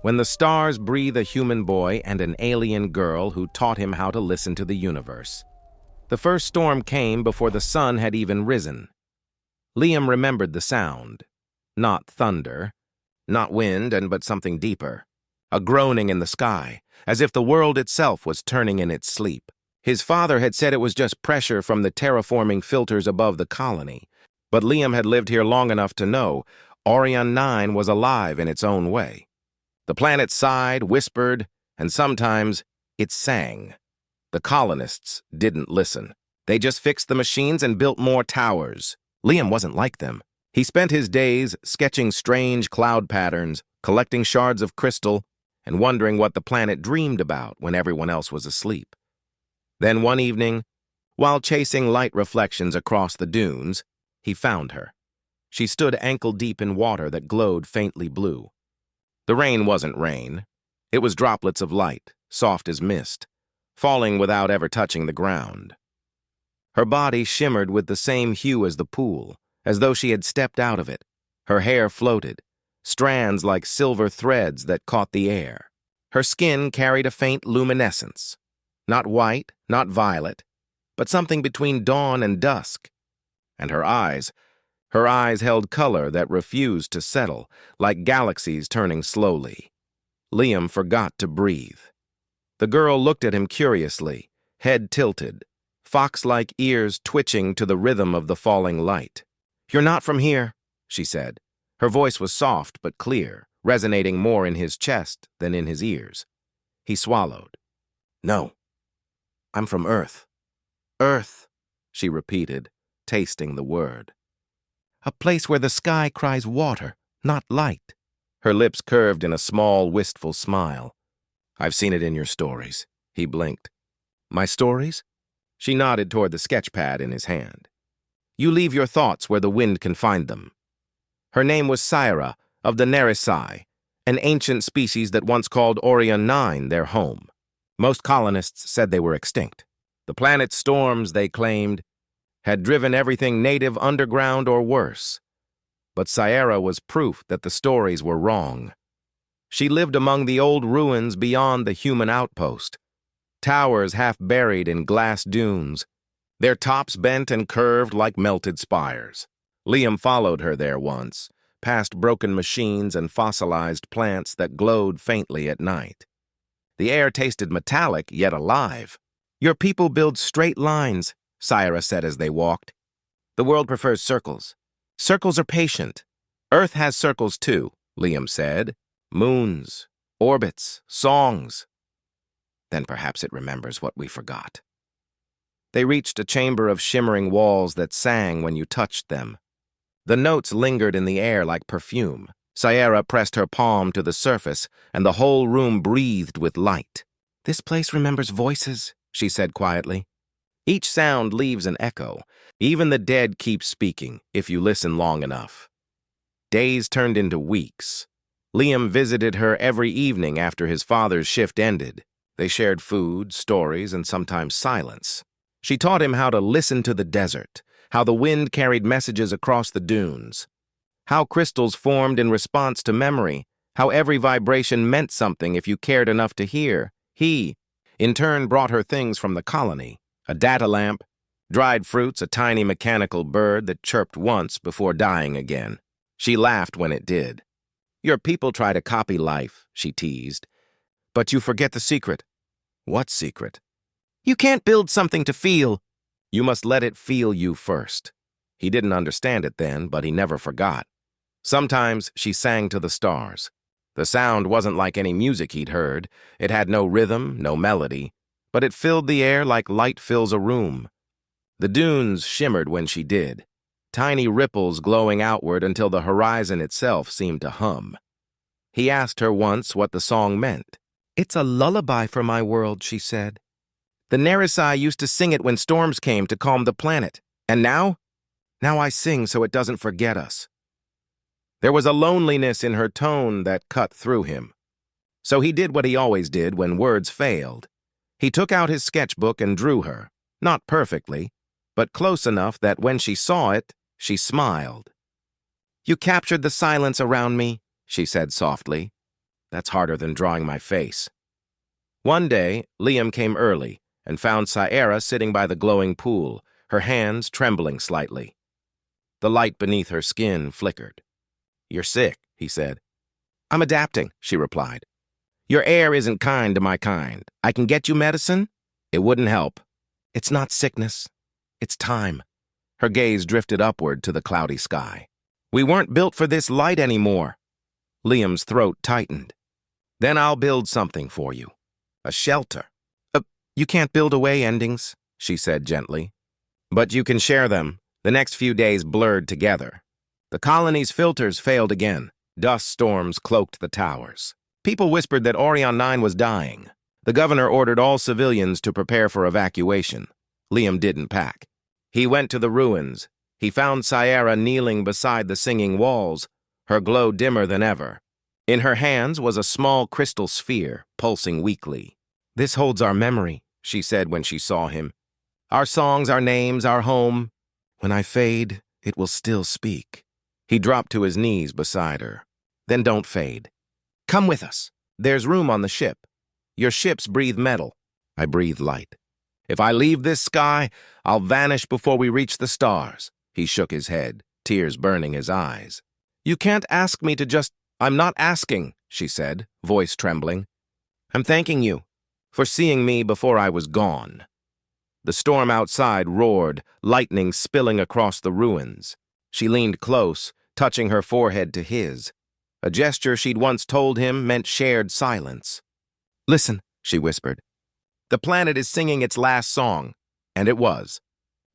When the stars breathe a human boy and an alien girl who taught him how to listen to the universe. The first storm came before the sun had even risen. Liam remembered the sound. Not thunder, not wind, but something deeper. A groaning in the sky, as if the world itself was turning in its sleep. His father had said it was just pressure from the terraforming filters above the colony, but Liam had lived here long enough to know Orion 9 was alive in its own way. The planet sighed, whispered, and sometimes it sang. The colonists didn't listen. They just fixed the machines and built more towers. Liam wasn't like them. He spent his days sketching strange cloud patterns, collecting shards of crystal, and wondering what the planet dreamed about when everyone else was asleep. Then one evening, while chasing light reflections across the dunes, he found her. She stood ankle-deep in water that glowed faintly blue. The rain wasn't rain. It was droplets of light, soft as mist, falling without ever touching the ground. Her body shimmered with the same hue as the pool, as though she had stepped out of it. Her hair floated, strands like silver threads that caught the air. Her skin carried a faint luminescence. Not white, not violet, but something between dawn and dusk. And her eyes held color that refused to settle, like galaxies turning slowly. Liam forgot to breathe. The girl looked at him curiously, head tilted, fox-like ears twitching to the rhythm of the falling light. "You're not from here," she said. Her voice was soft but clear, resonating more in his chest than in his ears. He swallowed. "No, I'm from Earth." "Earth," she repeated, tasting the word. "A place where the sky cries water, not light." Her lips curved in a small, wistful smile. "I've seen it in your stories," he blinked. "My stories?" She nodded toward the sketchpad in his hand. "You leave your thoughts where the wind can find them." Her name was Syra, of the narration, an ancient species that once called Orion 9 their home. Most colonists said they were extinct. The planet's storms, they claimed, had driven everything native underground or worse. But Syra was proof that the stories were wrong. She lived among the old ruins beyond the human outpost, towers half buried in glass dunes, their tops bent and curved like melted spires. Liam followed her there once, past broken machines and fossilized plants that glowed faintly at night. The air tasted metallic, yet alive. "Your people build straight lines," Syra said as they walked. "The world prefers circles. Circles are patient. Earth has circles too," Liam said. "Moons, orbits, songs. Then perhaps it remembers what we forgot." They reached a chamber of shimmering walls that sang when you touched them. The notes lingered in the air like perfume. Syra pressed her palm to the surface, and the whole room breathed with light. "This place remembers voices," she said quietly. "Each sound leaves an echo. Even the dead keep speaking, if you listen long enough." Days turned into weeks. Liam visited her every evening after his father's shift ended. They shared food, stories, and sometimes silence. She taught him how to listen to the desert, how the wind carried messages across the dunes, how crystals formed in response to memory, how every vibration meant something if you cared enough to hear. He, in turn, brought her things from the colony: a data lamp, dried fruits, a tiny mechanical bird that chirped once before dying again. She laughed when it did. "Your people try to copy life," she teased. "But you forget the secret." "What secret?" "You can't build something to feel. You must let it feel you first." He didn't understand it then, but he never forgot. Sometimes she sang to the stars. The sound wasn't like any music he'd heard. It had no rhythm, no melody, but it filled the air like light fills a room. The dunes shimmered when she did, tiny ripples glowing outward until the horizon itself seemed to hum. He asked her once what the song meant. "It's a lullaby for my world," she said. "The narration used to sing it when storms came to calm the planet. And now? Now I sing so it doesn't forget us." There was a loneliness in her tone that cut through him. So he did what he always did when words failed. He took out his sketchbook and drew her, not perfectly, but close enough that when she saw it, she smiled. "You captured the silence around me," she said softly. That's harder than drawing my face. One day, Liam came early and found Sierra sitting by the glowing pool, her hands trembling slightly. The light beneath her skin flickered. "You're sick," he said. "I'm adapting," she replied. "Your air isn't kind to my kind. I can get you medicine?" "It wouldn't help." "It's not sickness. It's time." Her gaze drifted upward to the cloudy sky. "We weren't built for this light anymore." Liam's throat tightened. "Then I'll build something for you. A shelter." You can't build away endings," she said gently. "But you can share them." The next few days blurred together. The colony's filters failed again. Dust storms cloaked the towers. People whispered that Orion 9 was dying. The governor ordered all civilians to prepare for evacuation. Liam didn't pack. He went to the ruins. He found Sierra kneeling beside the singing walls, her glow dimmer than ever. In her hands was a small crystal sphere, pulsing weakly. "This holds our memory," she said when she saw him. "Our songs, our names, our home. When I fade, it will still speak." He dropped to his knees beside her. "Then don't fade. Come with us. There's room on the ship. Your ships breathe metal. I breathe light. If I leave this sky, I'll vanish before we reach the stars." He shook his head, tears burning his eyes. "You can't ask me to just—" "I'm not asking," she said, voice trembling. "I'm thanking you for seeing me before I was gone." The storm outside roared, lightning spilling across the ruins. She leaned close, touching her forehead to his. A gesture she'd once told him meant shared silence. "Listen," she whispered. "The planet is singing its last song." And it was.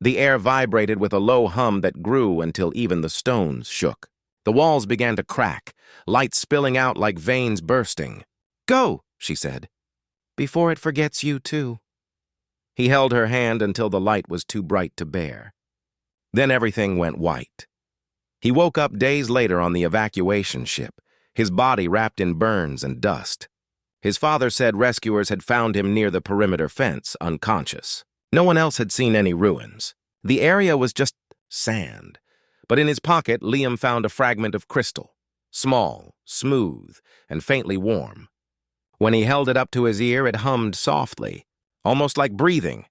The air vibrated with a low hum that grew until even the stones shook. The walls began to crack, light spilling out like veins bursting. "Go," she said, "before it forgets you too." He held her hand until the light was too bright to bear. Then everything went white. He woke up days later on the evacuation ship, his body wrapped in burns and dust. His father said rescuers had found him near the perimeter fence, unconscious. No one else had seen any ruins. The area was just sand. But in his pocket, Liam found a fragment of crystal, small, smooth, and faintly warm. When he held it up to his ear, it hummed softly, almost like breathing.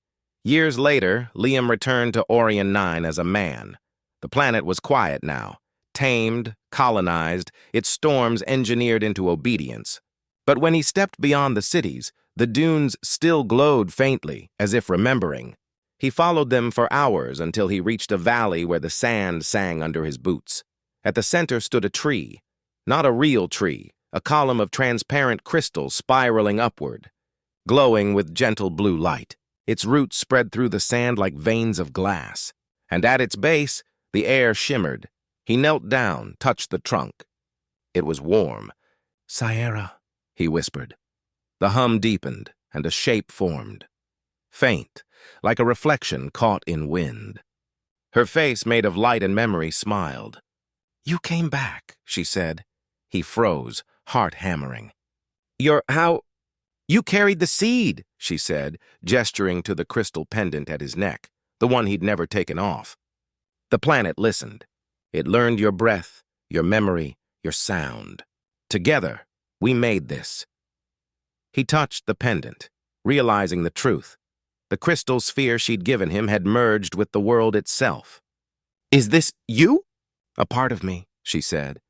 Years later, Liam returned to Orion 9 as a man. The planet was quiet now, tamed, colonized, its storms engineered into obedience. But when he stepped beyond the cities, the dunes still glowed faintly, as if remembering. He followed them for hours until he reached a valley where the sand sang under his boots. At the center stood a tree. Not a real tree, a column of transparent crystal spiraling upward, glowing with gentle blue light. Its roots spread through the sand like veins of glass. And at its base, the air shimmered. He knelt down, touched the trunk. It was warm. "Sierra," he whispered. The hum deepened, and a shape formed. Faint, like a reflection caught in wind. Her face, made of light and memory, smiled. "You came back," she said. He froze, heart hammering. How? "You carried the seed," she said, gesturing to the crystal pendant at his neck, the one he'd never taken off. The planet listened. It learned your breath, your memory, your sound. Together, we made this. He touched the pendant, realizing the truth. The crystal sphere she'd given him had merged with the world itself. "Is this you?" "A part of me," she said.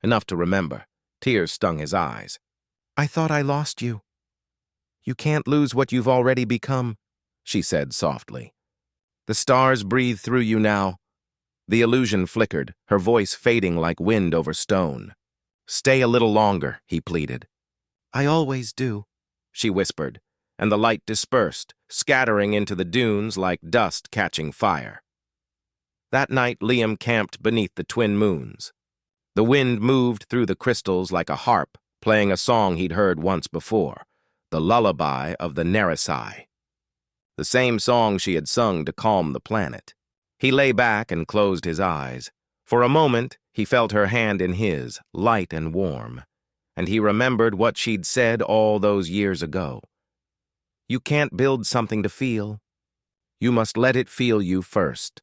Enough to remember. Tears stung his eyes. "I thought I lost you." "You can't lose what you've already become," she said softly. "The stars breathe through you now." The illusion flickered, her voice fading like wind over stone. "Stay a little longer," he pleaded. "I always do," she whispered, and the light dispersed, scattering into the dunes like dust catching fire. That night, Liam camped beneath the twin moons. The wind moved through the crystals like a harp, playing a song he'd heard once before, the lullaby of the narration. The same song she had sung to calm the planet. He lay back and closed his eyes. For a moment, he felt her hand in his, light and warm, and he remembered what she'd said all those years ago. "You can't build something to feel. You must let it feel you first."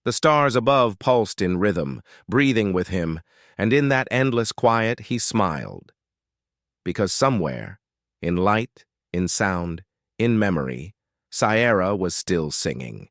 The stars above pulsed in rhythm, breathing with him, and in that endless quiet he smiled. because somewhere, in light, in sound, in memory, Sierra was still singing.